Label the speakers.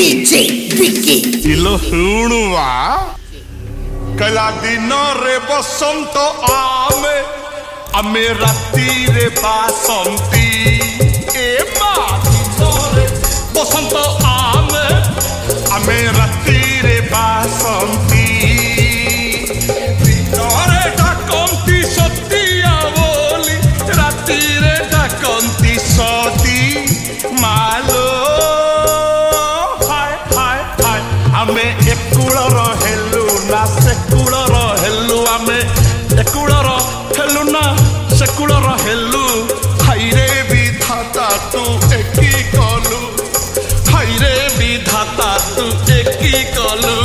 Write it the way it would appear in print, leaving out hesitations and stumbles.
Speaker 1: DJ Vicky
Speaker 2: Elo শুণুয়া কলা দিনরে বসন্ত আমে আমি রাতিরে বাসন্তী এ মা দিনরে বসন্ত আমে আমি রাতিরে বাসন্তী দিনরে ডাকন্তি সতিয়া বলি রাতিরে ডাকন্তি সতী মালো ଆମେ ଏକୁଳର ହେଲୁ ନା ସେକୁଳର ହେଲୁ ଆମେ ଏକୁଳର ହେଲୁ ନା ସେକୁଳର ହେଲୁ ହାଇରେ ବିଧାତା ତୁ ଏକି କଲୁ ହାଇରେ ବିଧାତା ତୁ ଏକି କଲୁ